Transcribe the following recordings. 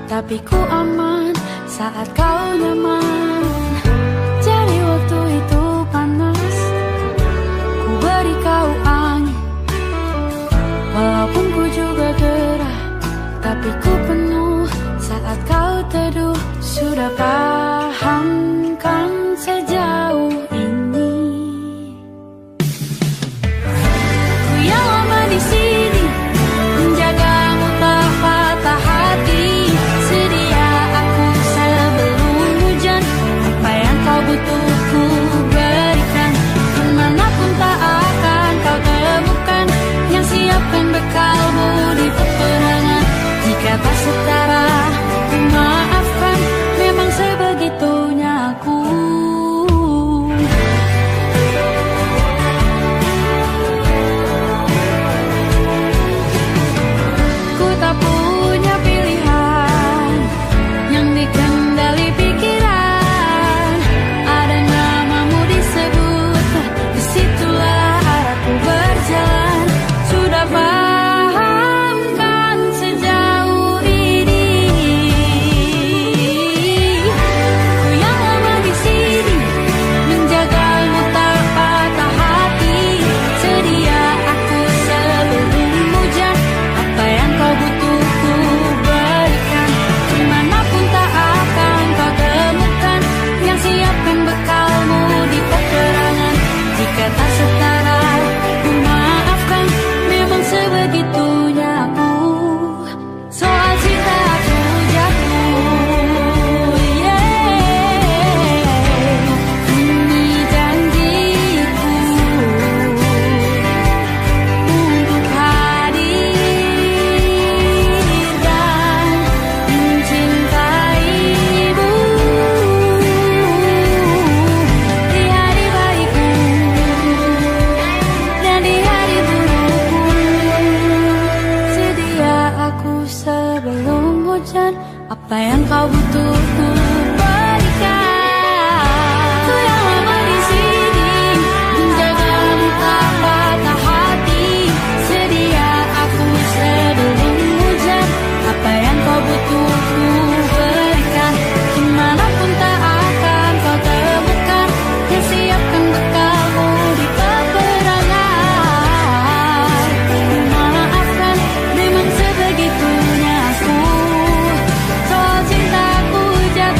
tapi ku aman saat kau nyaman. Jadi waktu itu panas, ku beri kau angin. Walaupun ku juga gerah, tapi ku penuh saat kau teduh. Sudah paham kan sejauh ini? Ku yang lama di sini, menjagamu tak patah hati. Sedia aku sebelum hujan, apa yang kau butuh ku berikan. Kemanapun tak akan kau temukan yang siapkan bekalmu di peperangan. Jika tak setara, ku maafkan, memang sebegitunya aku. Ku tak punya pilihan yang dikendali pikiran. Ada namamu disebut, disitulah arahku berjalan. Sudah paham kan sejauh ini? Ku yang lama di sini, menjagamu tak patah hati. Sedia aku sebelum hujan, apa yang kau butuh ku berikan. Kemanapun tak akan kau temukan yang siapkan bekalmu di peperangan. Jika tak setara, ku maafkan, memang sebegitunya aku. Soal cinta aku jatuh, ini janjiku untuk hadir dan mencintaimu di hari baikku dan di hari burukku. Sedia aku sebelum hujan, apa yang kau butuh ku berikan. Ku yang lama di sini, menjagamu tak patah hati. Sedia aku sebelum hujan, apa yang kau butuh ku berikan. Kemanapun tak akan kau temukan yang siapkan bekalmu di peperangan. Maafkan, memang sebegitunya aku. Soal cintaku jatuh.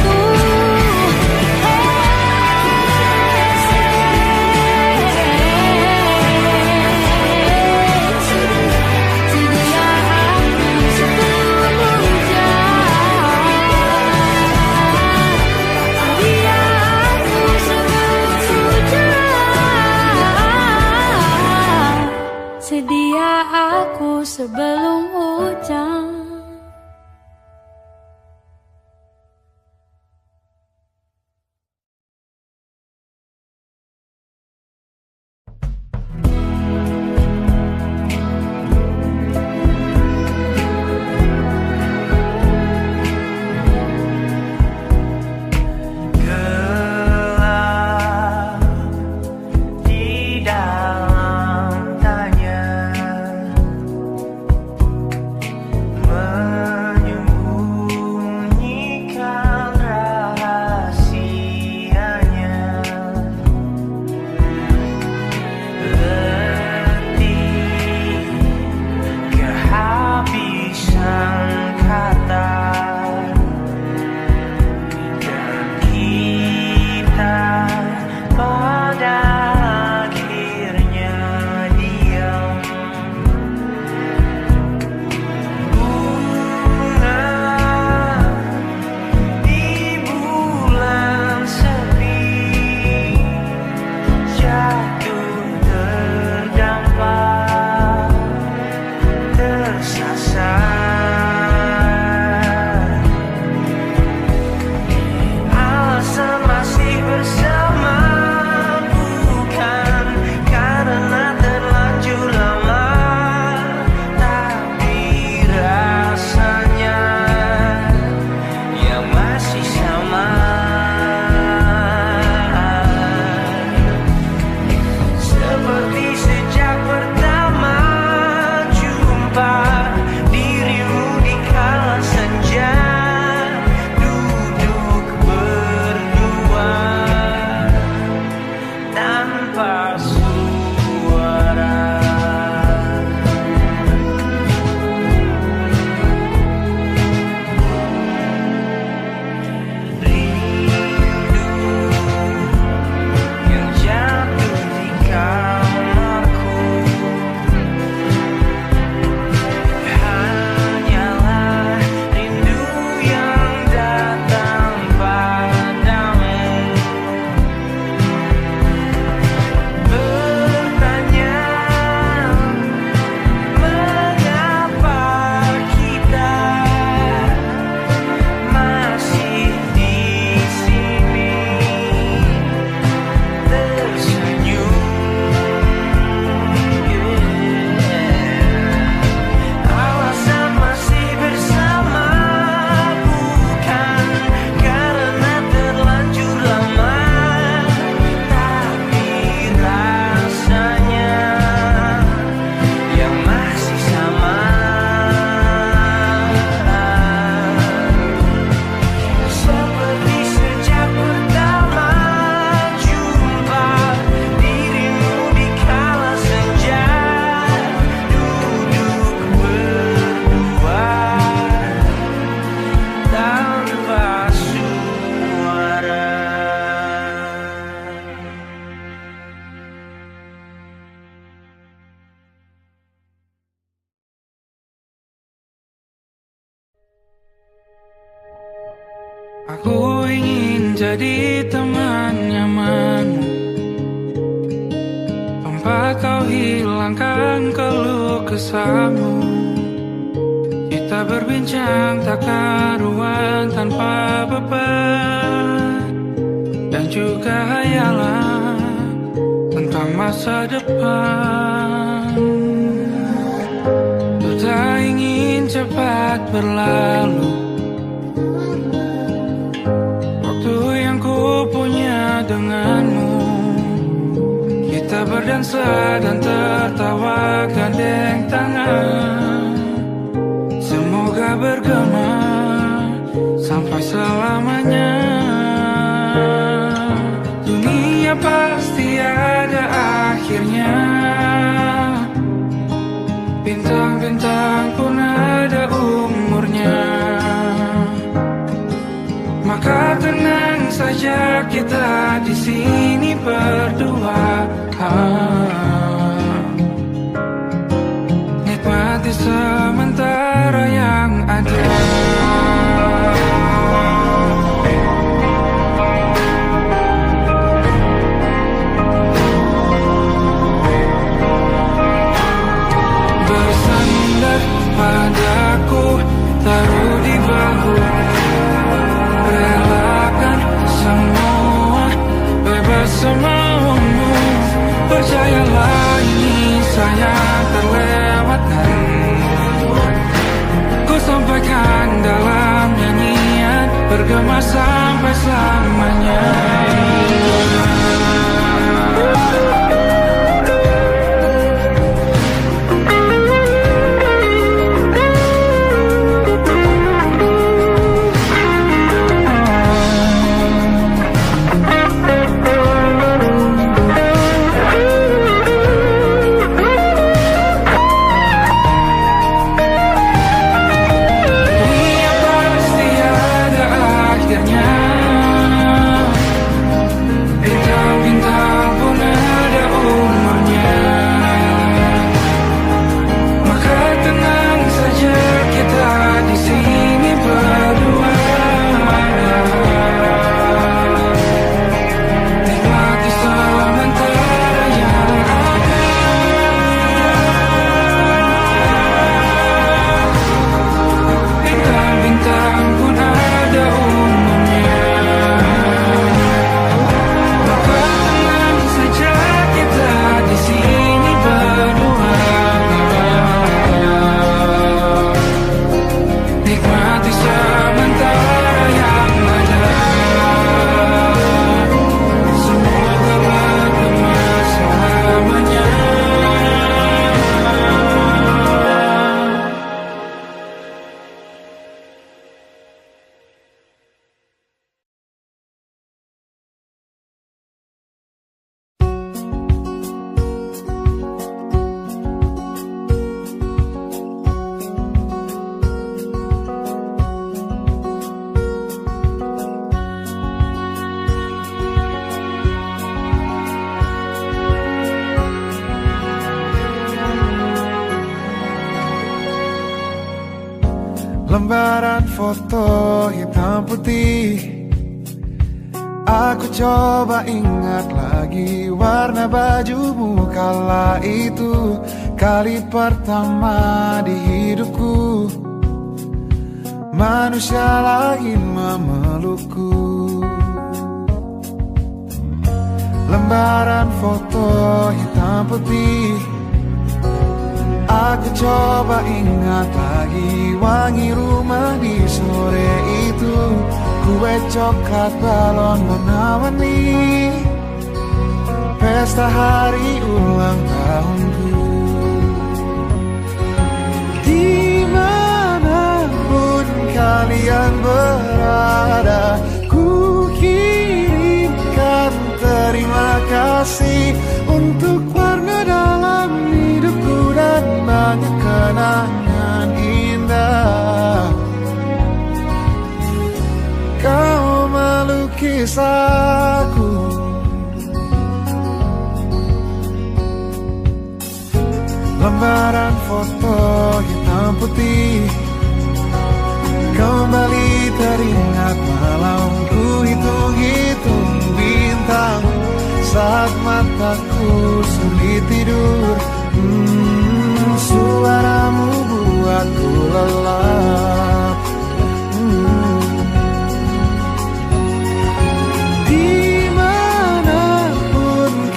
Aku ingin jadi teman nyamanmu, tempat kau hilangkan keluh kesahmu. Kita berbincang tak karuan tanpa beban, dan juga hayalan tentang masa depan. Ku tak ingin cepat berlalu waktu yang ku punya denganmu. Kita berdansa dan tertawa gandeng tangan, semoga bergema sampai selamanya. Dunia pasti ada akhirnya, bintang-bintang pun ada umurnya. Maka tenang saja kita di sini berdua, nikmati sementara yang ada. Bersandar padaku, taruh di bahu, relakan semua, bebas semaumu. Percayalah ini sayang terlewatkan, ku sampaikan dalam nyanyian, bergema sampai selamanya. Lembaran foto hitam putih, aku coba ingat lagi warna bajumu kala itu. Kali pertama di hidupku, manusia lain memelukku. Lembaran foto hitam putih, aku coba ingat lagi wangi rumah di sore itu. Kue coklat balon warna-warni, pesta hari ulang tahunku. Dimanapun kalian berada, ku kirimkan terima kasih untuk warna dalam hidupku dan banyak kenangan indah. Kau melukis aku, lembaran foto hitam putih, kembali teringat malam tidur. Suaramu buatku lelap. Dimanapun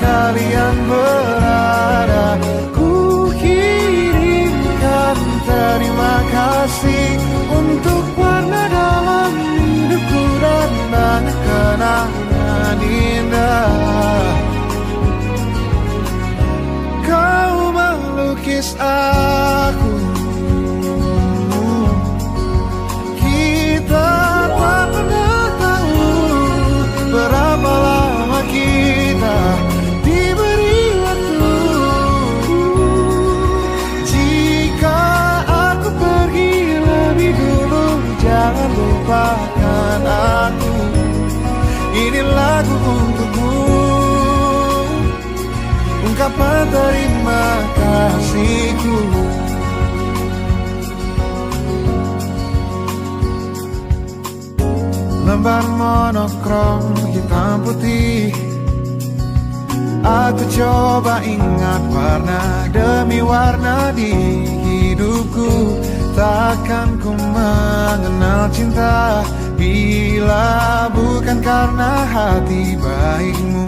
kalian berada, ku kirimkan terima kasih untuk warna dalam hidupku dan banyak kenangan indah. Kau melukis aku, kita tak pernah tahu berapa lama kita diberi waktu. Jika aku pergi lebih dulu, jangan lupakan aku. Ini lagu untukmu, ungkapan terima kasihku. Lembar monokrom hitam putih, aku coba ingat warna demi warna di hidupku. Takkan ku mengenal cinta bila bukan karena hati baikmu.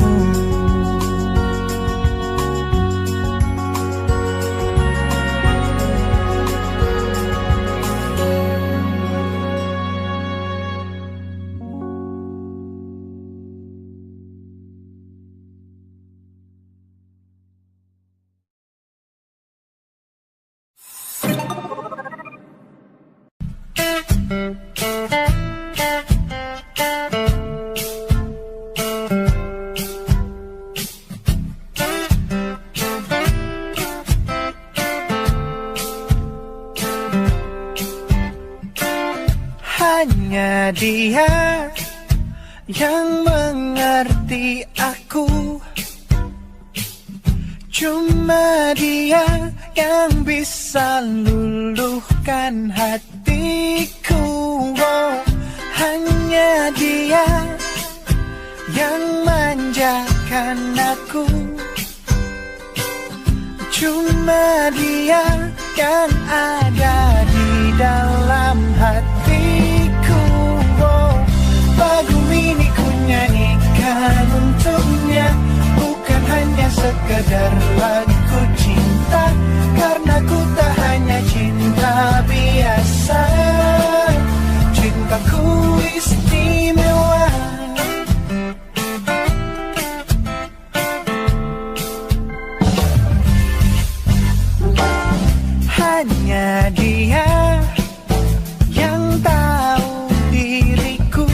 Hanya dia yang mengerti aku, cuma dia yang bisa luluhkan hatiku. Oh, hanya dia yang manjakan aku, cuma dia yang ada di dalam hatiku. Oh, lagu ini ku nyanyikan untuknya, bukan hanya sekedar lagu cinta, karena ku tak hanya cinta biasa. Cintaku istimewa. Hanya dia yang tahu diriku,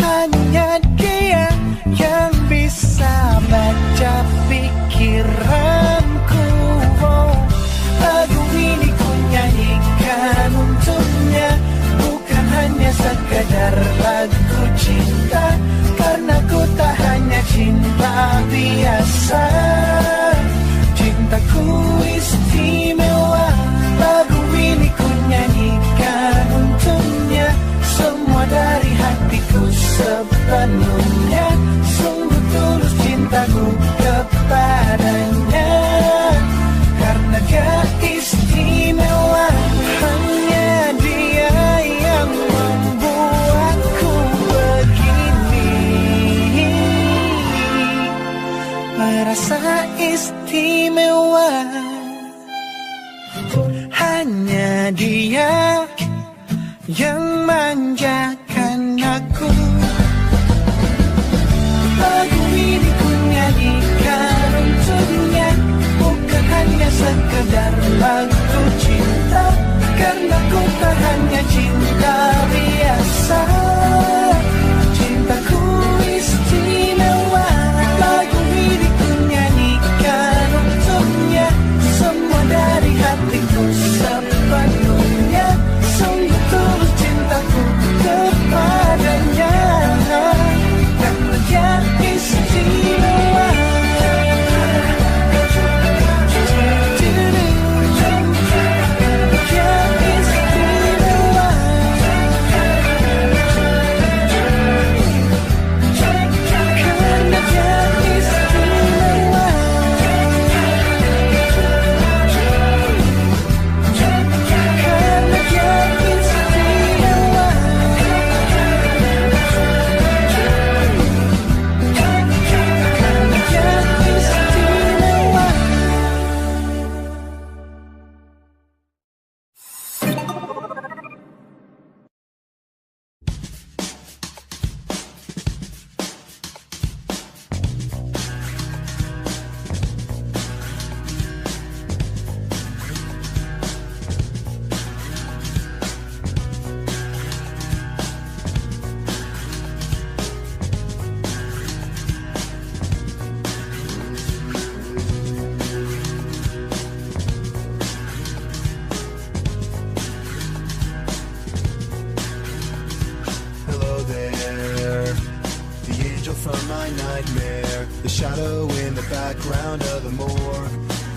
hanya dia yang bisa baca pikiranku. Oh, lagu ini ku nyanyikan untuknya, bukan hanya sekedar lagu cinta, karena ku tak hanya cinta biasa. Cintaku istimewa. Lagu ini ku nyanyikan untuknya, semua dari hatiku sepenuhnya. Sungguh tulus cintaku kepadanya, karena dia istimewa. Hanya dia yang membuatku begini, merasa istimewa. Hanya dia yang manjakan aku. Lagu ini ku nyanyikan untuknya, bukan hanya sekedar lagu cinta, karena ku tak hanya cinta biasa. Cintaku istimewa. Lagu ini ku nyanyikan untuknya, semua dari hatiku sepenuhnya. Sungguh tulus cintaku kepadanya, karena dia istimewa. Dia istimewa. my nightmare. The shadow in the background of the moor,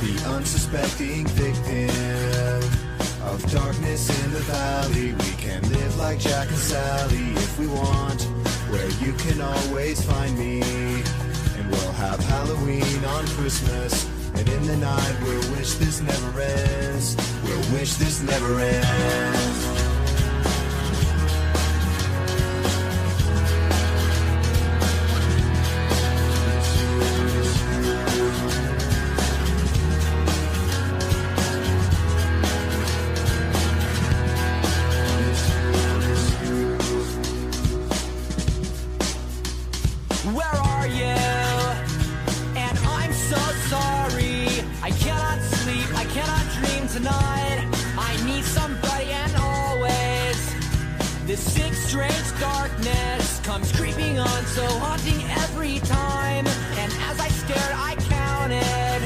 the unsuspecting victim of darkness in the valley. We can live like Jack and Sally if we want, where you can always find me. And we'll have Halloween on Christmas, and in the night we'll wish this never ends. We'll wish this never ends. Where are you? And I'm so sorry. I cannot sleep, I cannot dream tonight. I need somebody, and always this sick, strange darkness comes creeping on, so haunting every time. And as I stared, I counted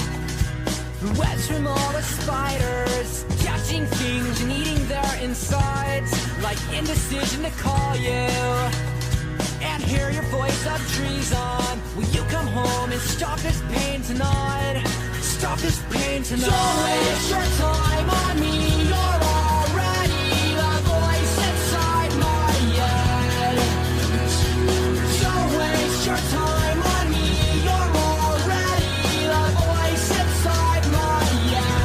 the webs from all the spiders, catching things and eating their insides, like indecision to call you and hear your voice of treason. Will you come home and stop this pain tonight? Stop this pain tonight. Don't waste your time on me. You're already the voice inside my head. Don't waste your time on me. You're already the voice inside my head.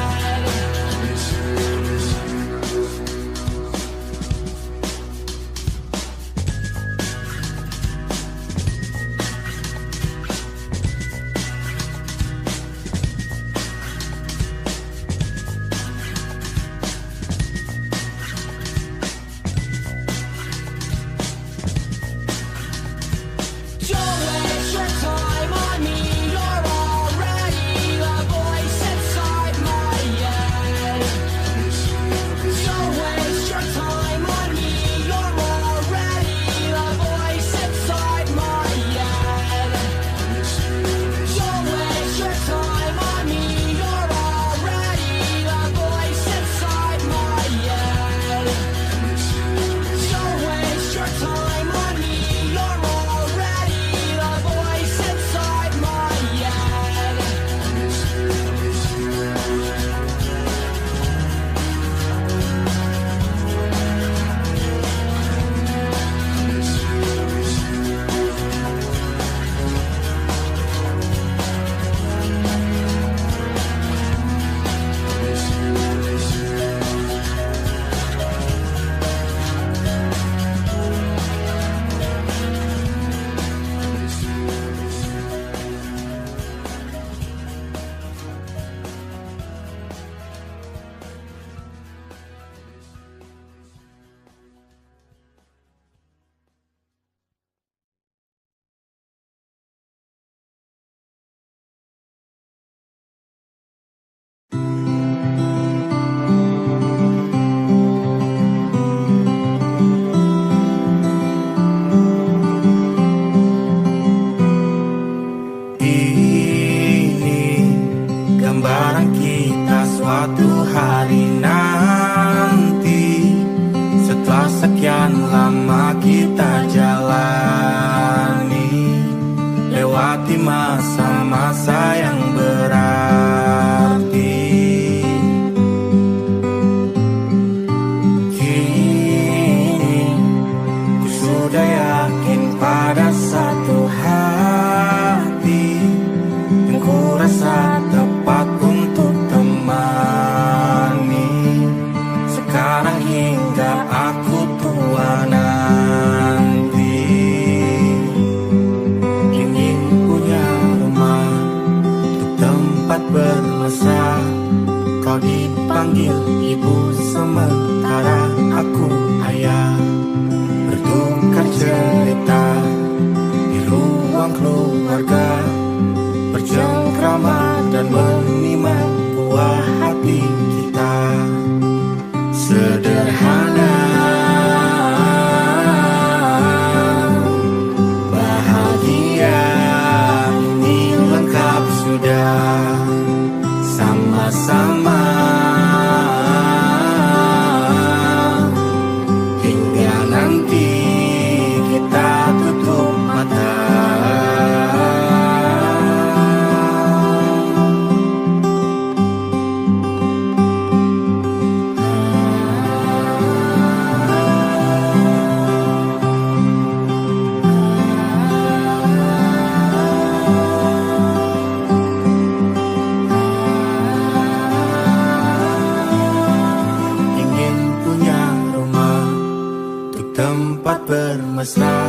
tempat bermesra.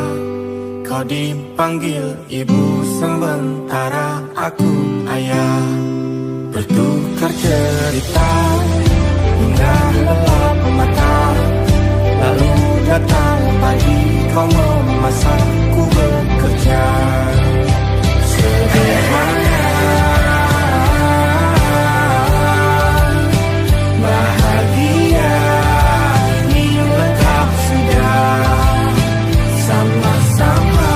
Kau dipanggil ibu sementara aku ayah. Bertukar cerita hingga lelap mata. Lalu datang pagi kau memasakku bekerja. Sederhana, bahagia ini lengkap sudah. Sama-sama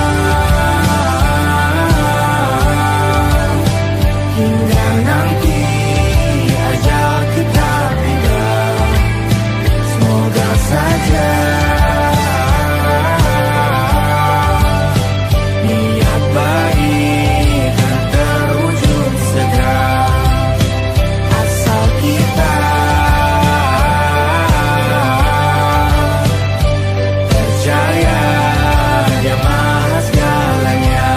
hingga nanti ajal kita tiba. Semoga saja niat baik dan terwujud segera. Asal kita percaya Dia maha segalanya.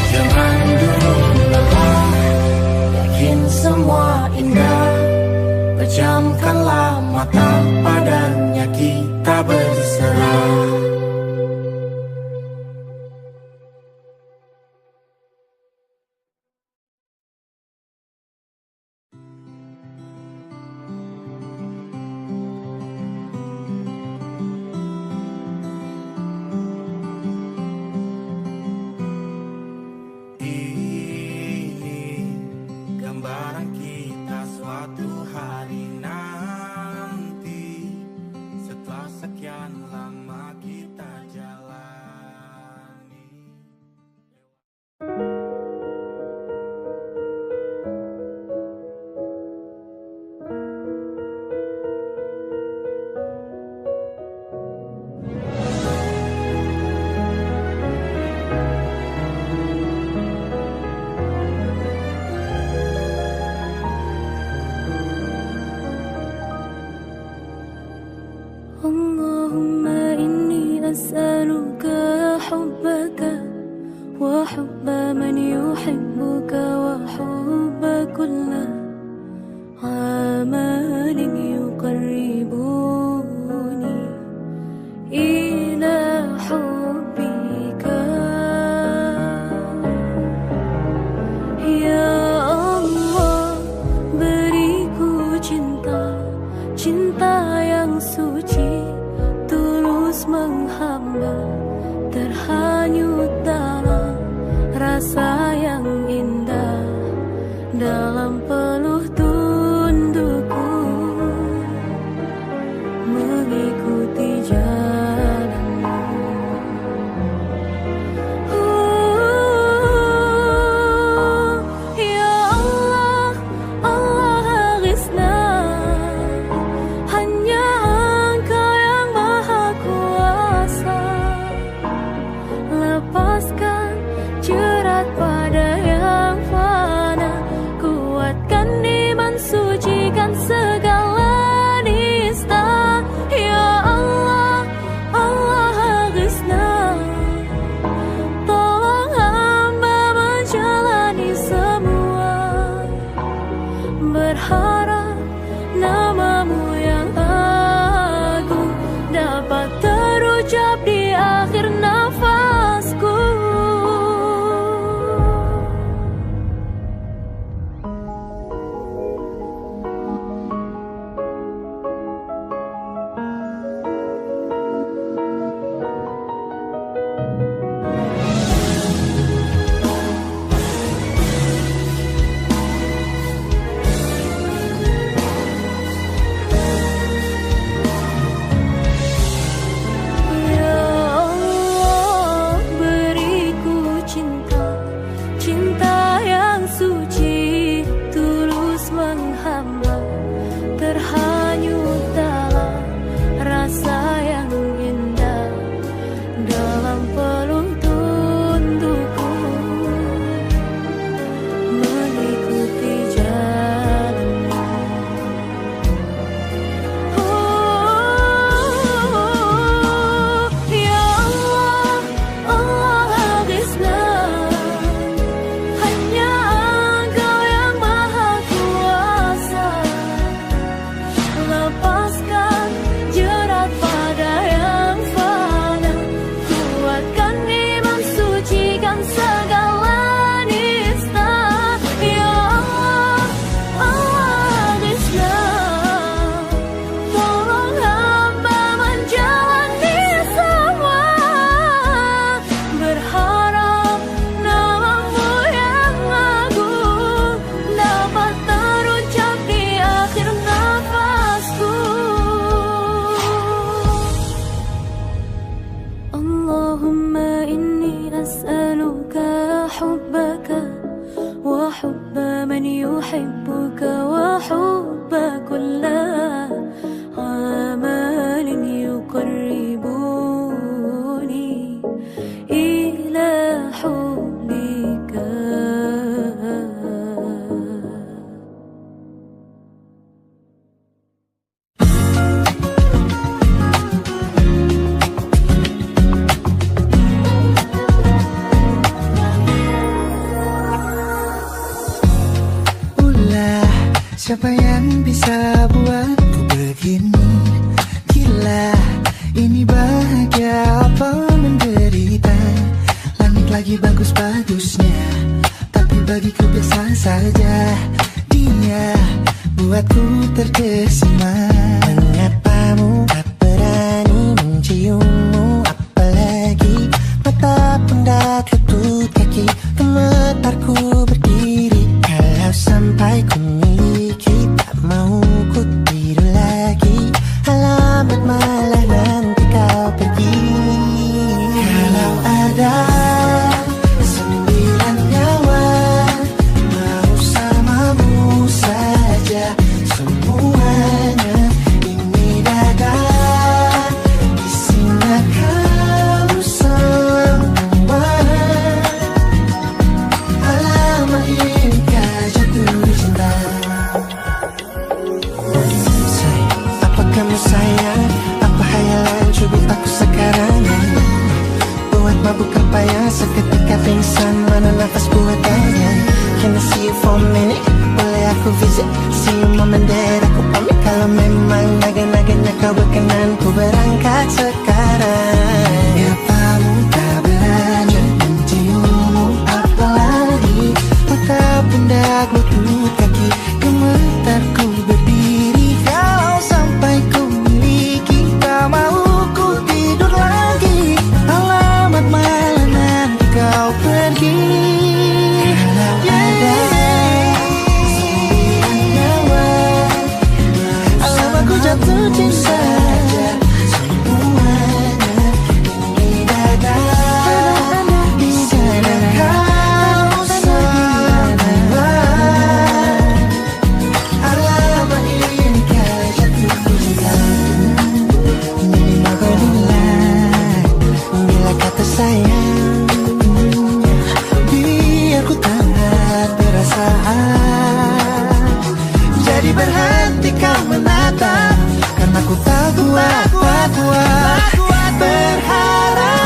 Jangan dulu lelah, yakin semua indah. Pejamkanlah mata, padanya kita berserah. Ini gambaran kita suatu hari nanti, setelah sekian lama kita jalani. Allahumma inni as'aluka hubbaka wa hubba man yuhibbuka wa hubba kulla amalin yuqarribuni ila hubbika. Ya Allah, beriku cinta, cinta yang suci, tulus menghamba, terhanyut dalam rasa yang indah, dalam peluh tundukku mengikuti jalanmu. Ya Allah, Allah aghithna, hanya Engkau yang maha kuasa. Lepaskan jerat pada yang fana, kuatkan iman, sucikan segala nista. Ya Allah, Allah aghithna, tolong hamba menjalani semua, berharap namamu yang agung dapat terucap di akhir nafasku. Ya Siapa yang bisa buatku begini? Gila, ini bahagia apa menderita? Langit lagi bagus-bagusnya, tapi bagiku biasa saja. Dia buatku terkesima. Mengapamu tak berani menciummu? Apalagi mata pun dah tutup kaki. Gemetarku berdiri kalau sampai ku miliki. Tak mau ku tidur lagi. Alamat malah nanti kau pergi. Kalau ada 9 nyawa mau samamu saja semuanya. Ini dada isinya kamu semua. Alamak inikah jatuh cinta. Apa kamu sayang? Apa hayalan cubit aku sekarang? Buat mabuk apa ya? Seketika pingsan, mana nafas buatannya? Can I see you for a minute? Boleh aku visit? See you moment that aku pamit. Kalau memang naga-naganya kau berkenan, ku berangkat sekarang. Ya kamu tak berani menciummu, apalagi mata pundak lutut kaki. Gemetarku berdiri kalau sampai ku miliki. Tak mau ku tidur lagi. Alamat malah nanti kau pergi. Kalau ada 9 nyawa, alamak ku jatuh cinta. Semuanya ini dada di sana kau semua. Alamak inikah jatuh cinta. Ini beginilah bila kata sayang. Biar ku tak perasaan. Jadi berhenti kau menatap, karena ku tak kuat berharap.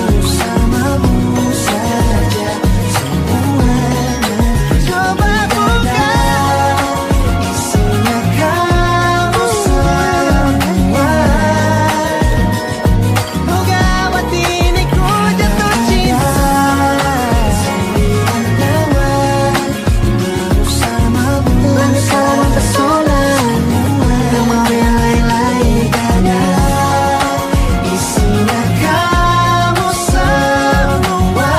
Bersamamu saja semuanya. Coba buka, isinya kamu semua. Oh gawat ini ku jatuh cinta. 9 nyawa bersamamu salah pesona. Tak mau yang lain-lain karena isinya kamu semua.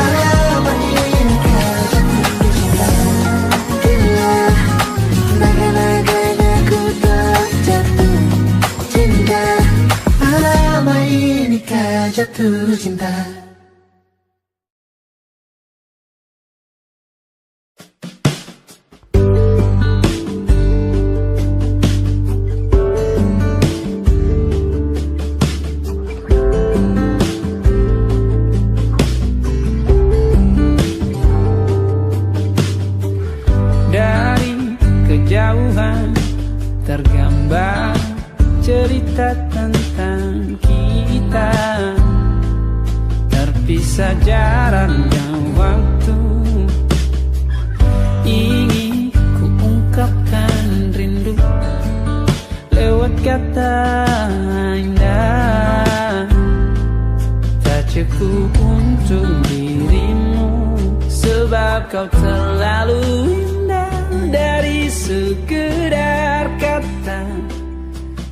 Alamat inikah jatuh cinta. Gila, naga-naganya ku tak jatuh cinta. Alamat inikah jatuh cinta. Dari kejauhan tergambar cerita tentang kita. Terpisah jarak dan waktu. Ingin ku ungkapkan rindu lewat kata indah. Tak cukup untuk dirimu, sebab kau terlalu indah. Dari sekedar kata,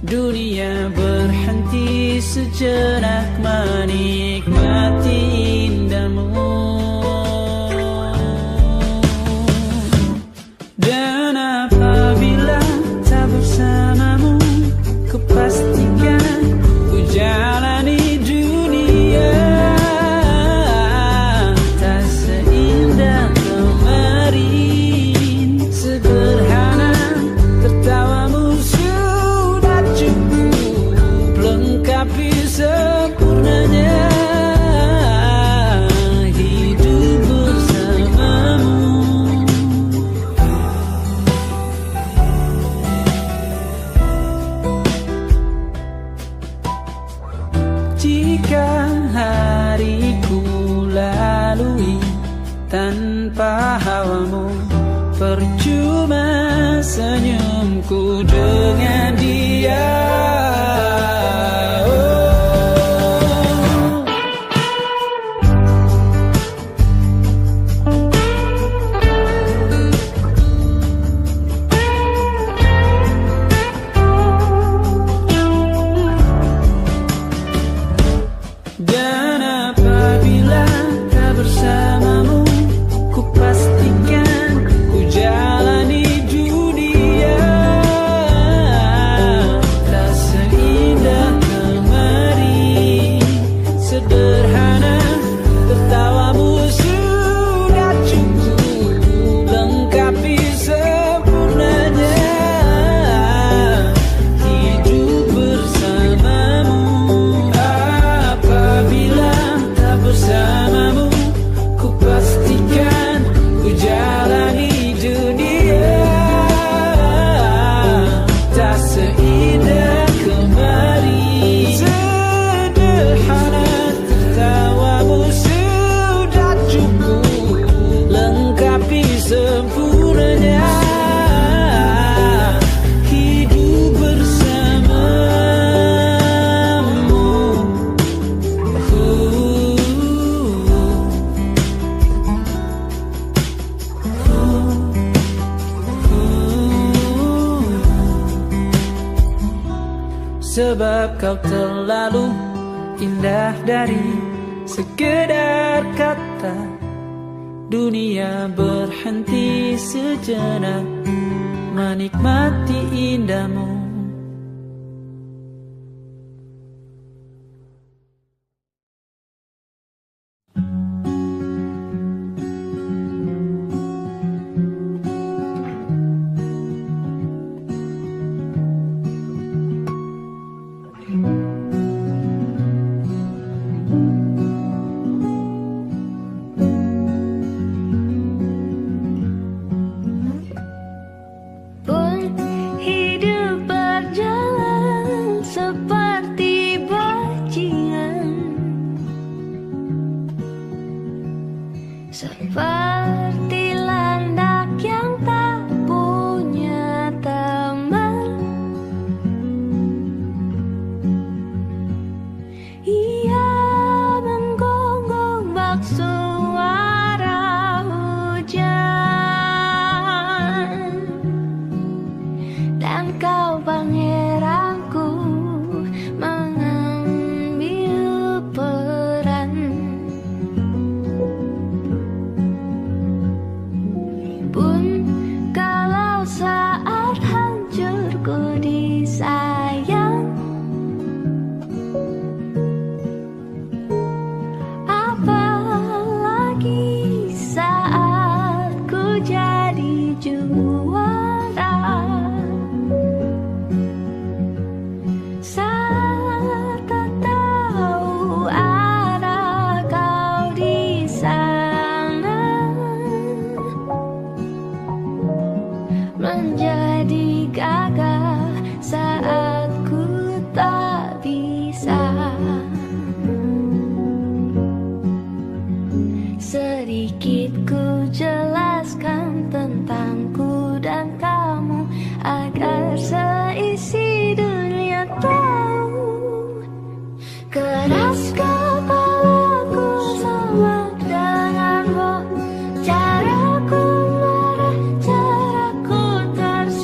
dunia berhenti sejenak menikmati indahmu. Dan apabila tak bersamamu, kupastikan ku jalani dunia tak seindah kemarin. Sederhana tertawamu sudah cukup lengkapi sempurnanya. cuma senyumku dengan dia. Dan apabila tak bersamamu, ku pastikan ku jalani dunia tak seindah kemarin. Sederhana, tertawamu sudah cukup lengkapi sempurnanya hidup bersamamu. Apabila tak bersamamu, ku pastikan ku jalani dunia tak seindah kemarin. Sederhana, tertawamu sudah cukup lengkapi sempurnanya hidup bersamamu. Sebab kau terlalu indah dari sekedar kata. Dunia berhenti sejenak menikmati indahmu. Pun hidup berjalan seperti bajingan, seperti landak yang tak punya teman. Ia menggonggong bak suara hujan, dan kau pangeranku mengambil peran. Pun kalau saat hancurku disayang, apalagi saat ku jadi juara. Saat tak tahu arah kau di sana, menjadi gagah saat ku tak bisa. Sedikit ku jelaskan tentangku dan kamu agar seisi dunia tahu. Keras kepalaku sama denganmu, caraku marah, caraku tersenyum.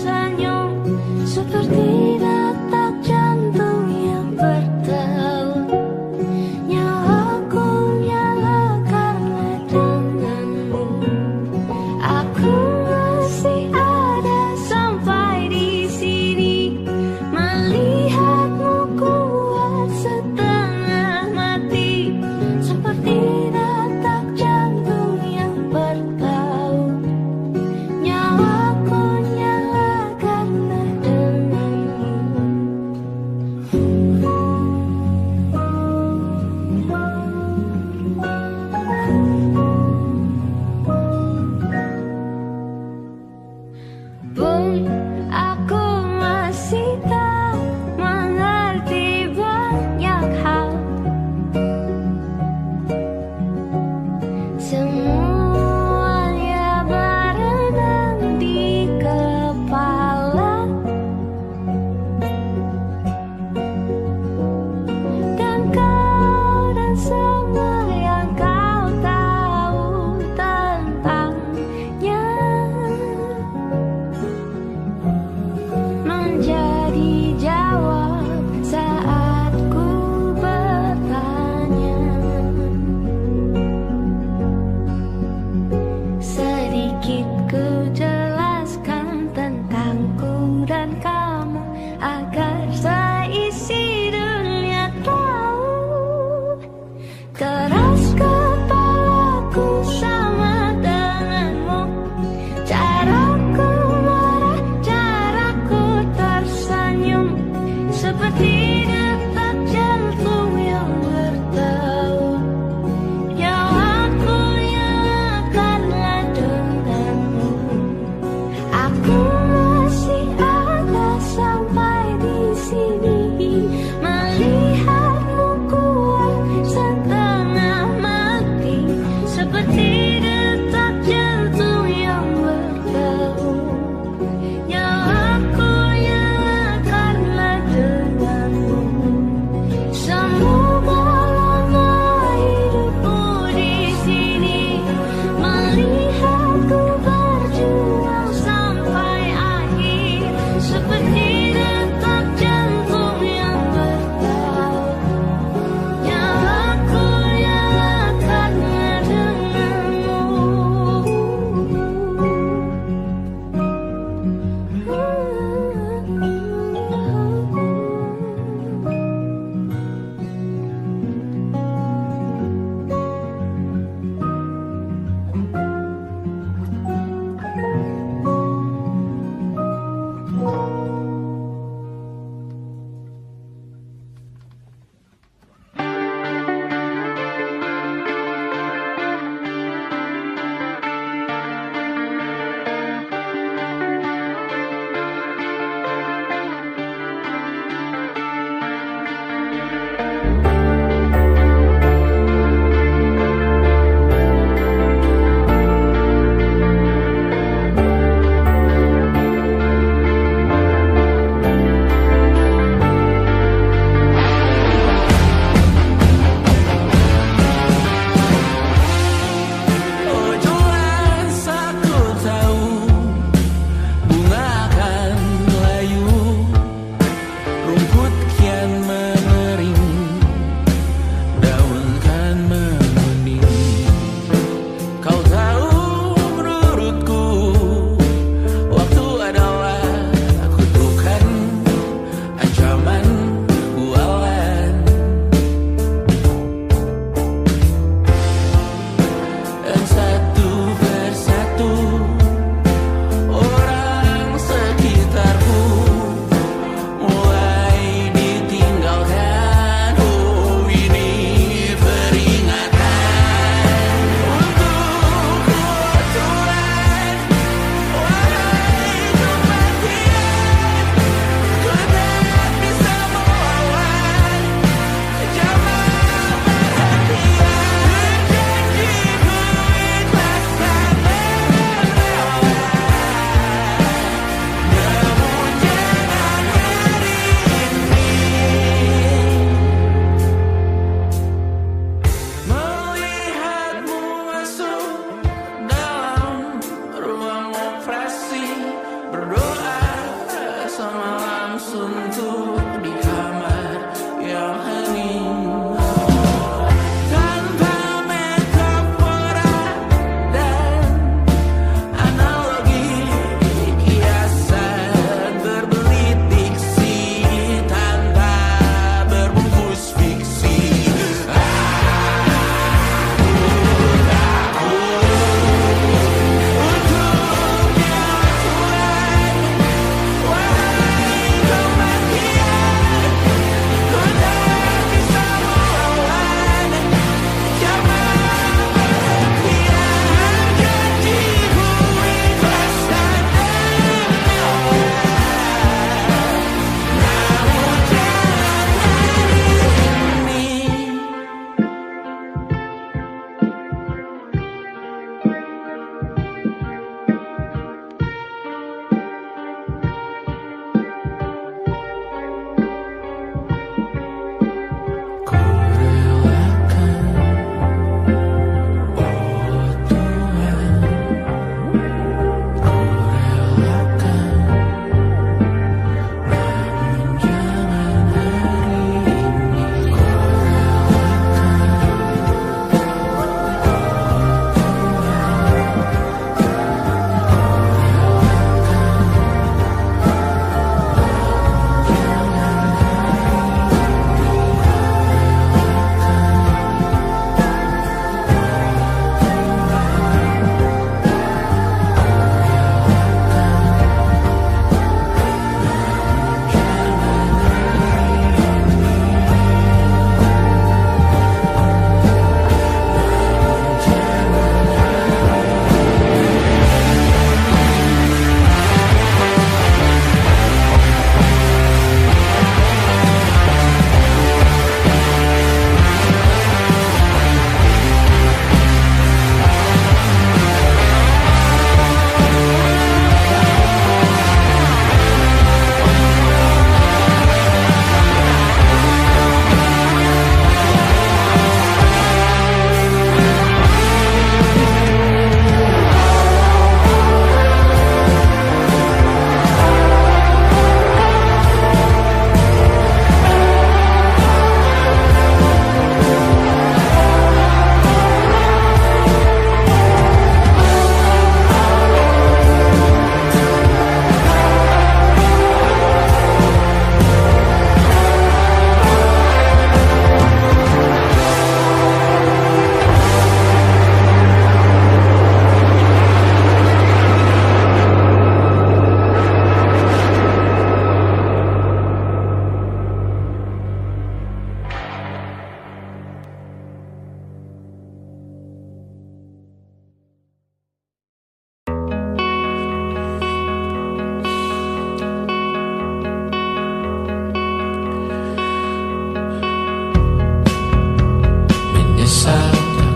berdoa semalam suntuk di kamar yang hening. Tanpa metafora dan analogi, kiasan berbelit diksi tanpa berbungkus fiksi.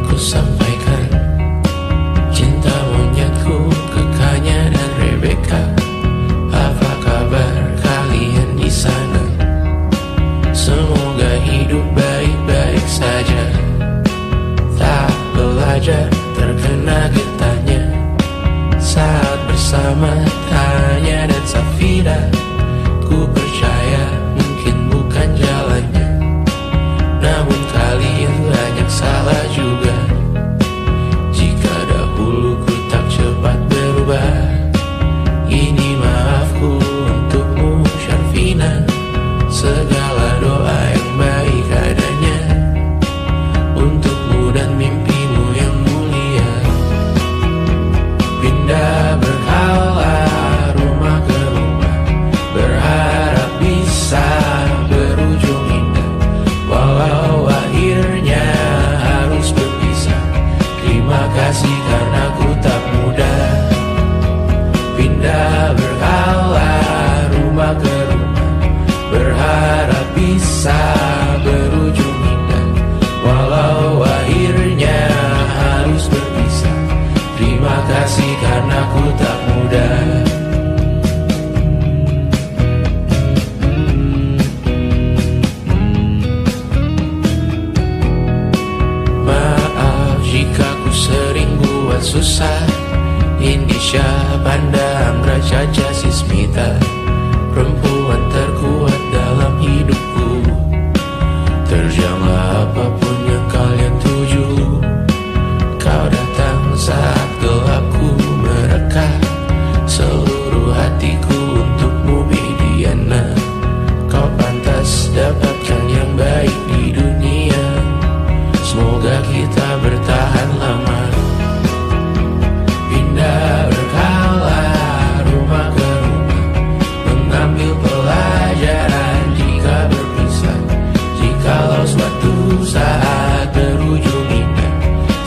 Aku sampaikan cinta monyetku ke Kanya dan Rebecca. Apa kabar kalian di sana? Semoga hidup baik-baik saja. Tak belajar terkena getahnya saat bersama Tanya dan Safira. Ku percaya mungkin bukan jalannya, namun kalian banyak salah juga. Jika dahulu ku tak cepat berubah, ini maafku untukmu Syarfina. Segala doa yang baik adanya untukmu dan mimpimu yang mulia. Pindah berhala rumah ke rumah, berharap bisa berujung indah. Walau akhirnya harus berpisah, terima kasih karena ku tak mudah. Pindah berhala rumah ke rumah, berharap bisa berujung indah. Walau akhirnya harus berpisah, terima kasih karena ku tak mudah. Maaf jika ku sering buat susah. Ini siapa pandang Raja Sismita, perempuan terkuat dalam hidupku. Terjanglah apapun yang kalian tuju, kau datang saat gelapku mereka. Seluruh hatiku untukmu Bidiana, kau pantas dapatkan yang baik di dunia. Semoga kita bertahan lama. Pindah berkala rumah ke rumah, mengambil pelajaran jika berpisah. Jikalau suatu saat berujung indah,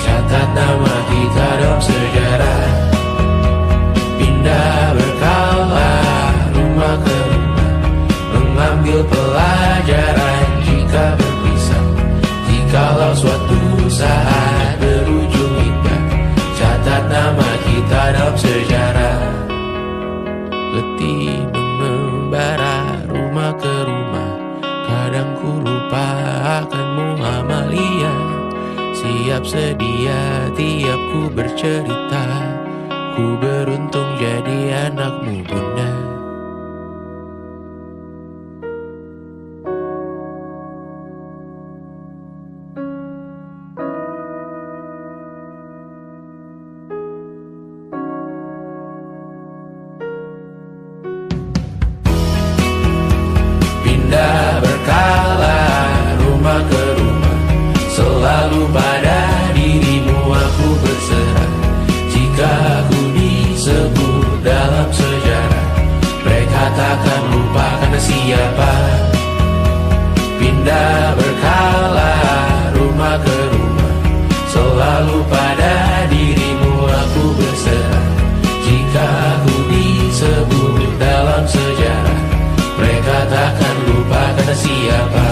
catat nama kita dalam sejarah. Pindah berkala rumah ke rumah, mengambil pelajaran jika berpisah. Jikalau suatu saat berujung indah, catat nama kita dalam sejarah. Letih mengembara rumah ke rumah, kadang ku lupa akanmu Amalia. Siap sedia tiap ku bercerita, ku beruntung jadi anakmu bunda. Pindah berkala rumah ke rumah, selalu pada dirimu aku berserah. Jika aku disebut dalam sejarah, mereka takkan lupa karena siapa. Pindah berkala rumah ke rumah, selalu pada dirimu aku berserah. Jika aku disebut dalam sejarah, mereka takkan lupa kata siapa.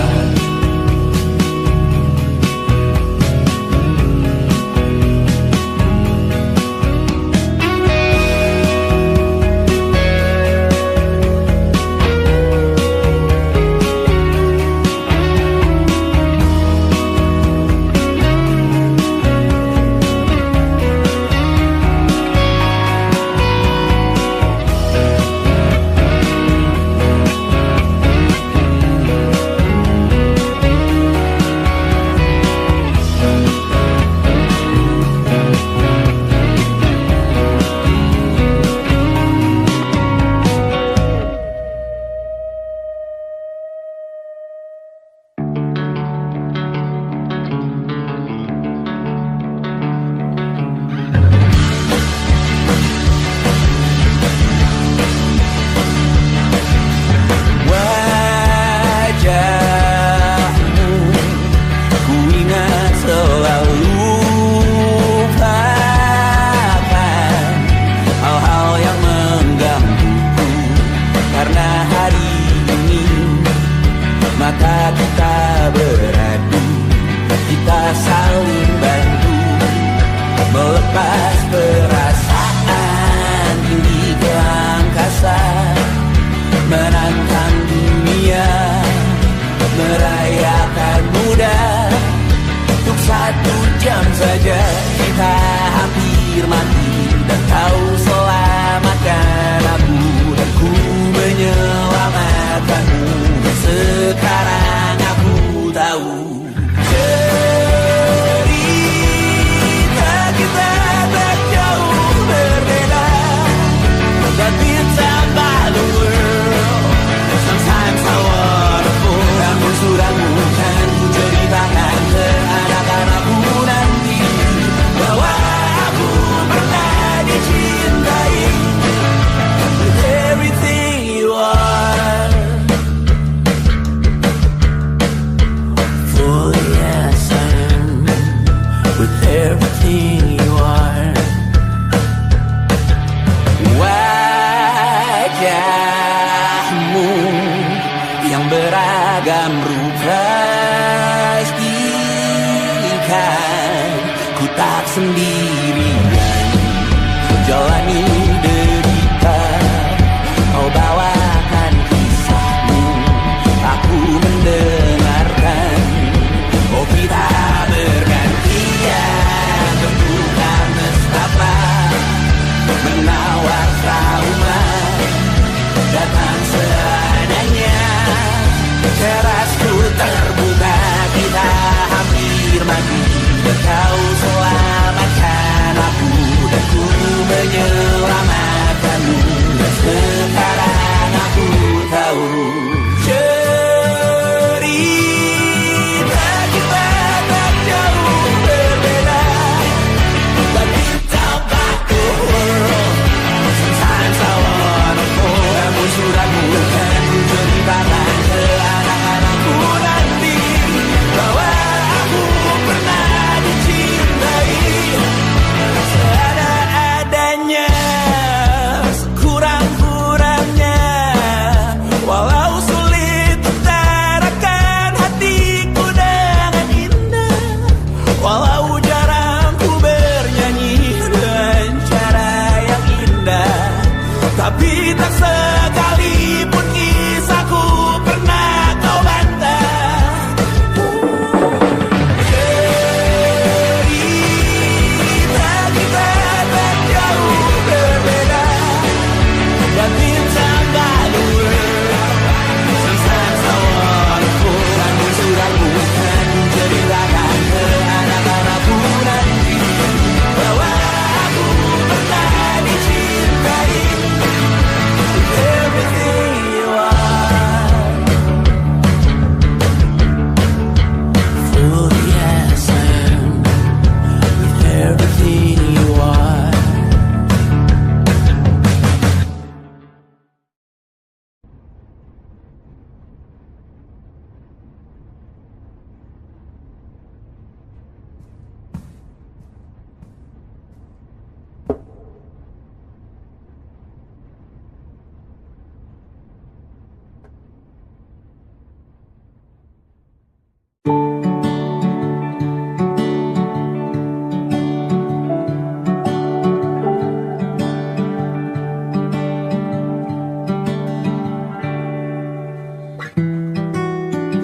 Menawar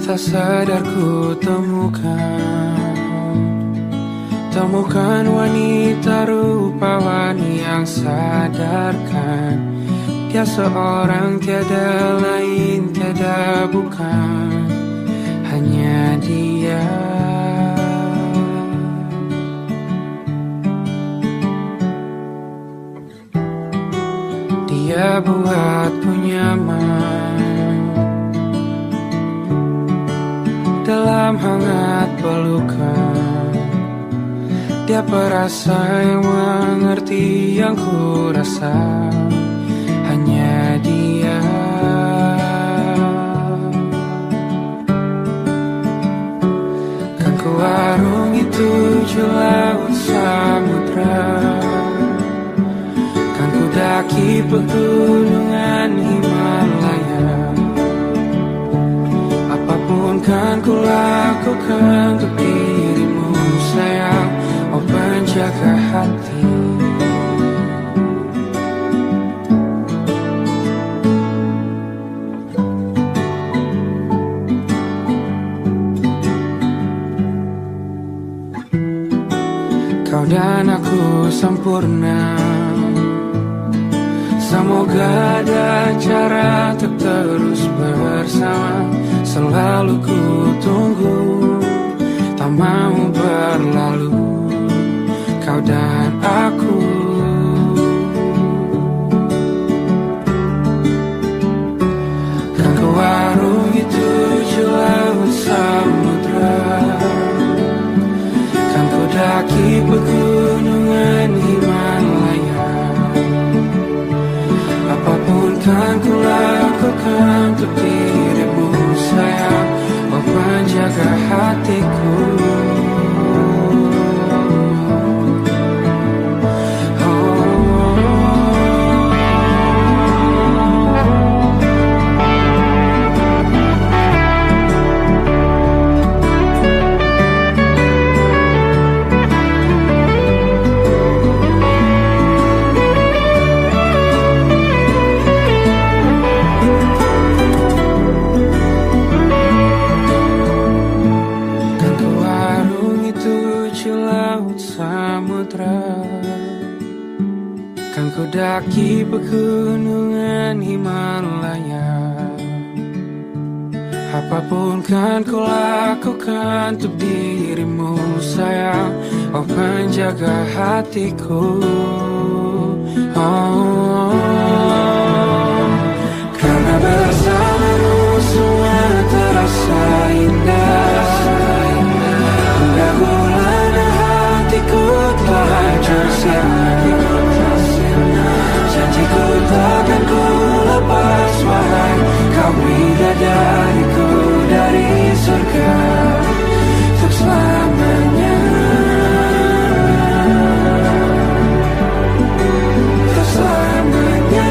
Tak sadar ku temukan wanita rupawan yang sadarkan dia seorang tiada lain, tiada bukan, hanya dia. Dia buatku nyaman dalam hangat pelukan. Dia perasa yang mengerti yang ku rasa, hanya dia. Kan ku arungi 7 laut samudra, kan ku daki pegunungan Himalaya. Apapun kan ku lakukan untuk dirimu sayang, oh penjaga hati. Kau dan aku sempurna, semoga ada cara untuk terus bersama. Selalu ku tunggu, tak mau berlalu, kau dan aku. Kan ku arungi 7 laut samudra, kan ku daki pegunungan Himalaya. Apapun kan ku lakukan untuk dirimu sayang, oh penjaga hatiku. Kan ku daki pegunungan Himalaya. Apapun kan ku lakukan untuk dirimu sayang, oh penjaga hatiku. Oh, karena bersamamu semua terasa indah. Gulana hatiku telah hancur sia-sia. Janjiku takkan ku lepas wahai kau bidadariku dari surga untuk selamanya. Untuk selamanya.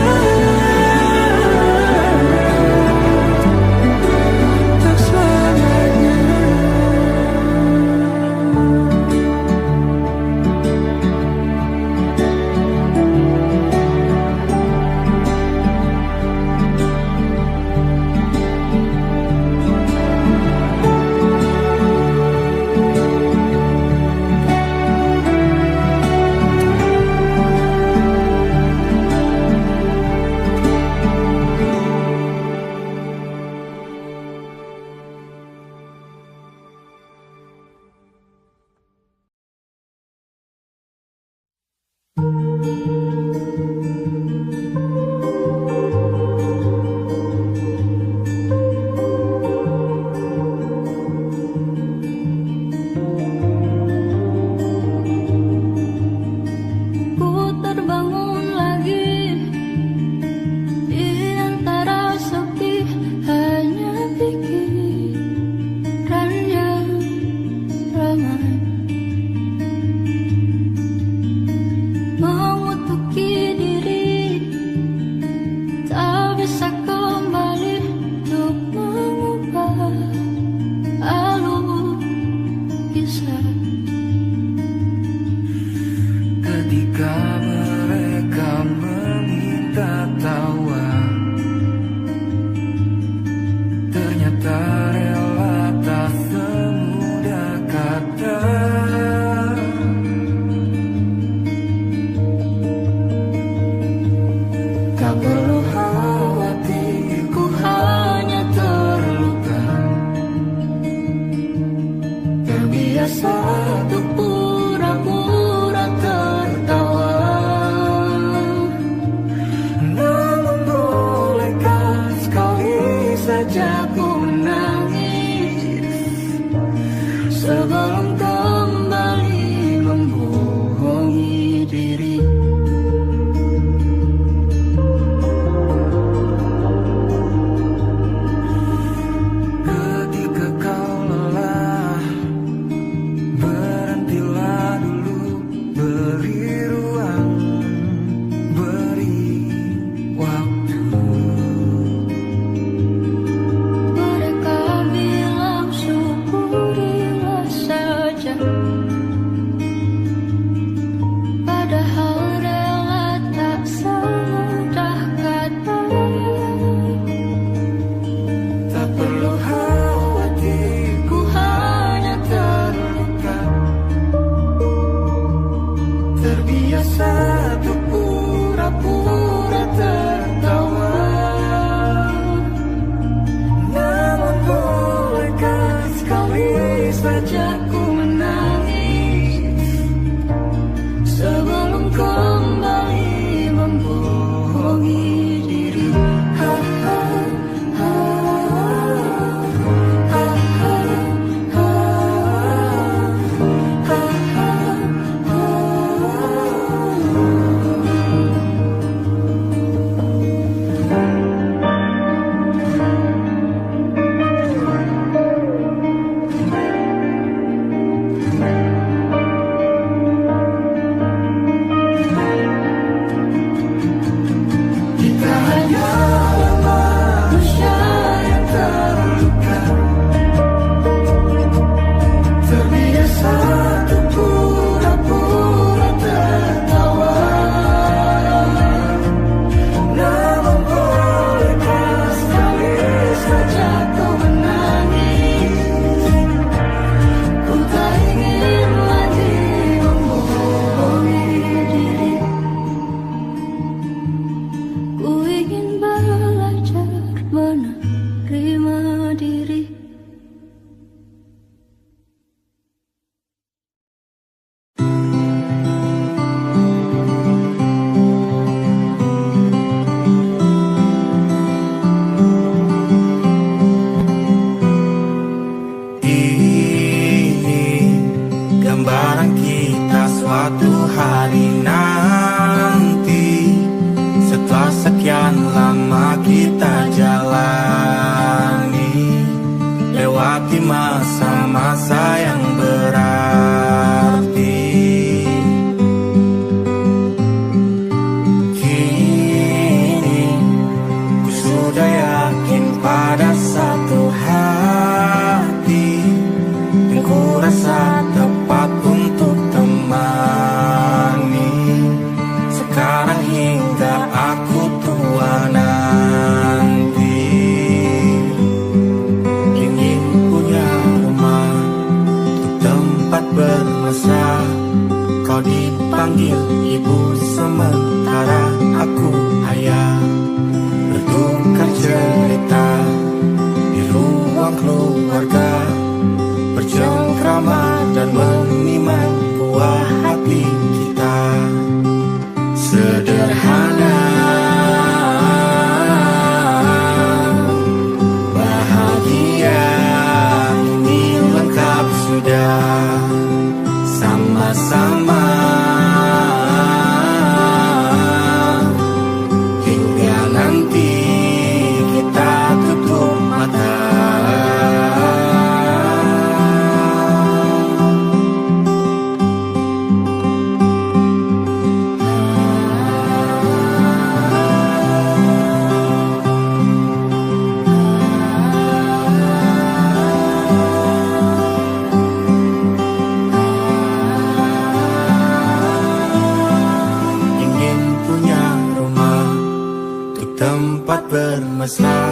saja ku menangis sebelum kembali membohongi diri. Ketika kau lelah, berhentilah dulu, beri ruang, beri waktu. Mereka bilang syukurilah saja, padahal rela tak semudah katanya. Tak perlu khawatir, ku hanya terluka, terbiasa untuk pura-pura tertawa. Namun bolehkah sekali saja ku menangis sebelum kembali membohongi diri. Ha, ha, ha, ha, ha, ha, ha, ha, ha. Kita hanyalah manusia yang terluka, terbiasa untuk pura-pura tertawa. Namun bolehkah sekali saja kau menangis? Ku tak ingin lagi membohongi diri. Ku ingin belajar menerima diri. Ini gambaran kita suatu hari nanti, setelah sekian lama kita jalani, lewati masa-masa yang berarti. Kini ku sudah yakin pada satu hati, yang ku rasa tepat untuk temani. Sekarang hingga aku tua nanti, ingin punya rumah untuk tempat bermesra. Kau dipanggil ibu sementara aku ayah, bertukar cerita di ruang keluarga, bercengkrama dan menimang buah hati kita. Sederhana, bahagia, ini lengkap sudah. Sama-sama hingga nanti kita tutup mata. Ingin punya rumah untuk tempat bermesra.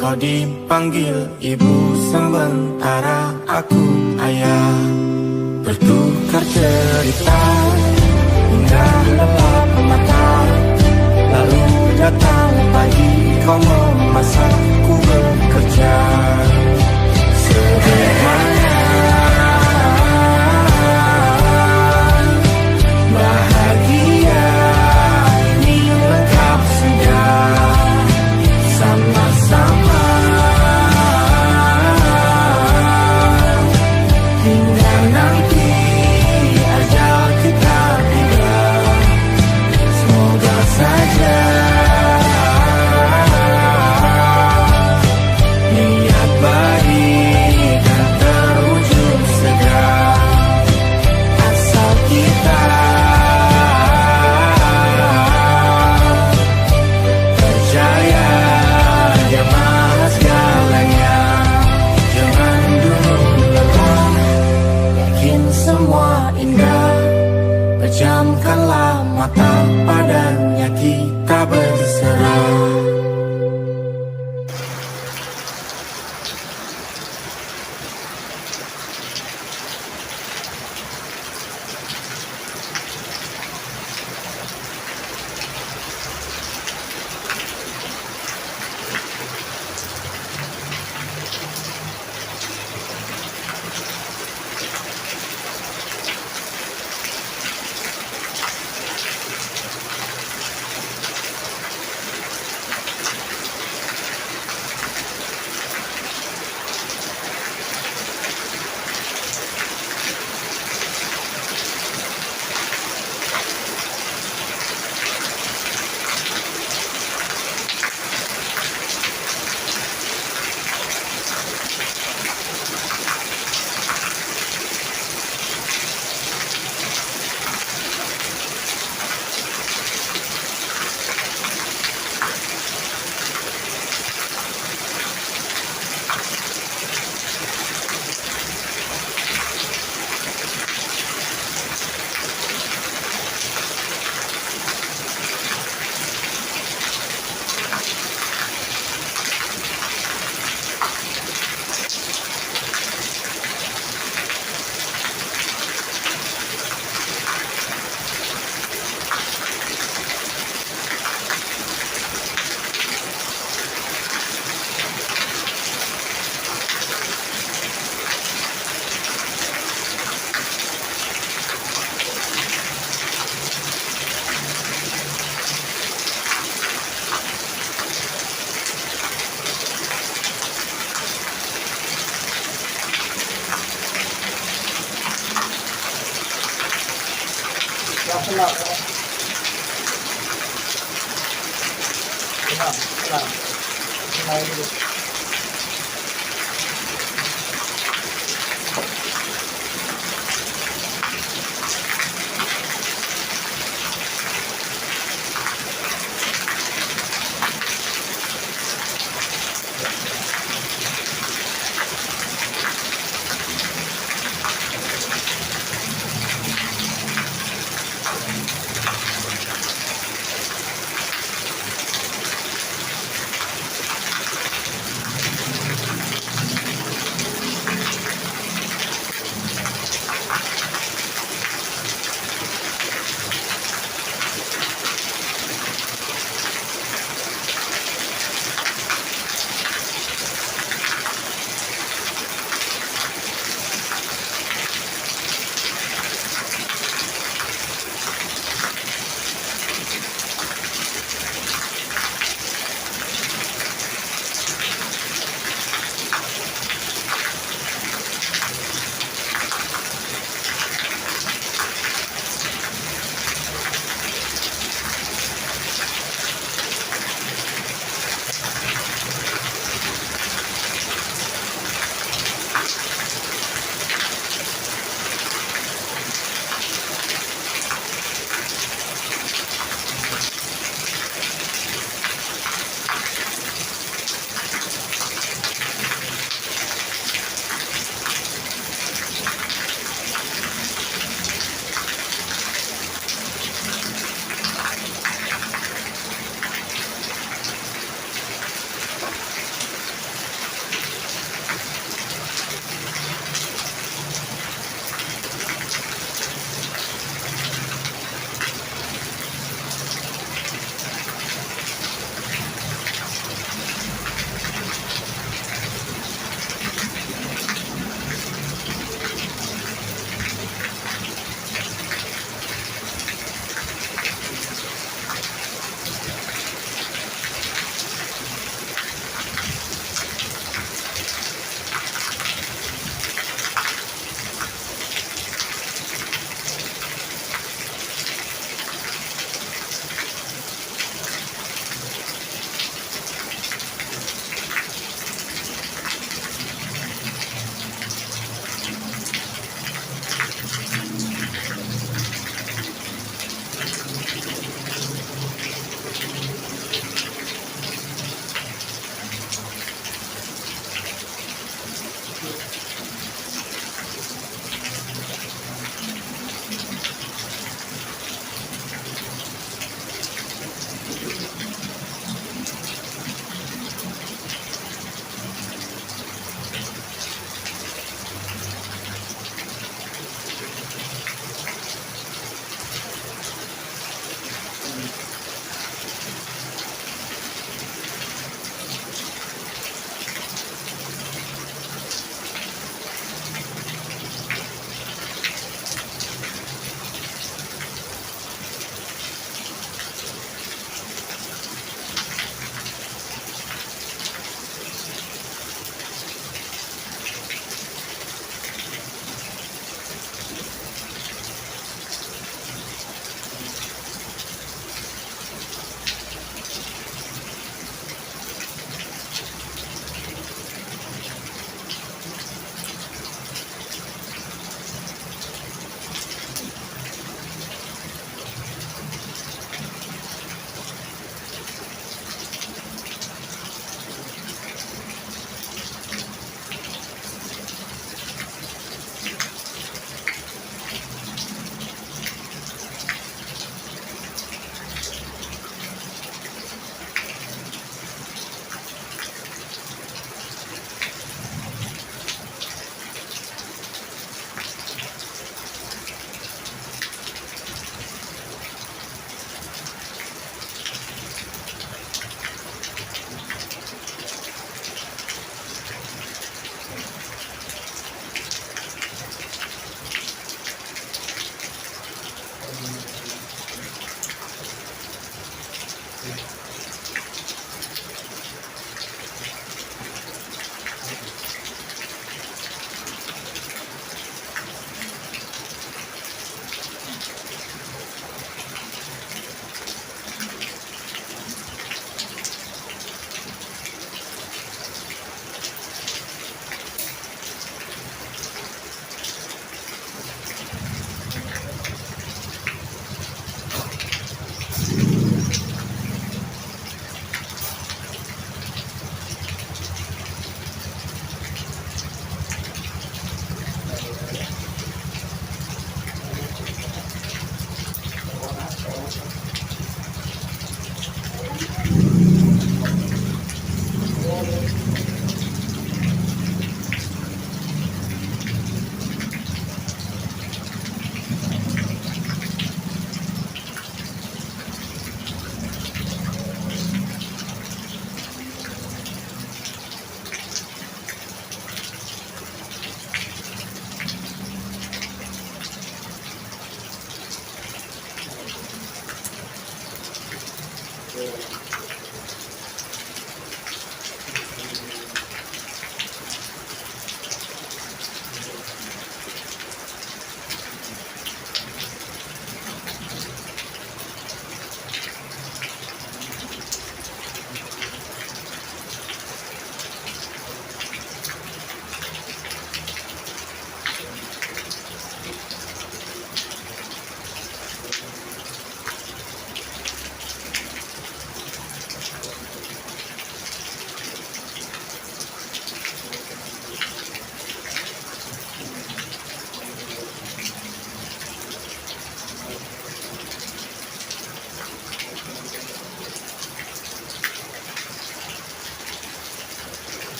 Kau dipanggil ibu sementara aku ayah, bertukar cerita hingga lelap mata. Lalu datang pagi, kau memasak, ku bekerja. Sederhana, bahagia, ini lengkap sudah. Sama-sama Main dulu.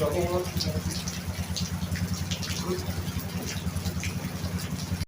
Lalu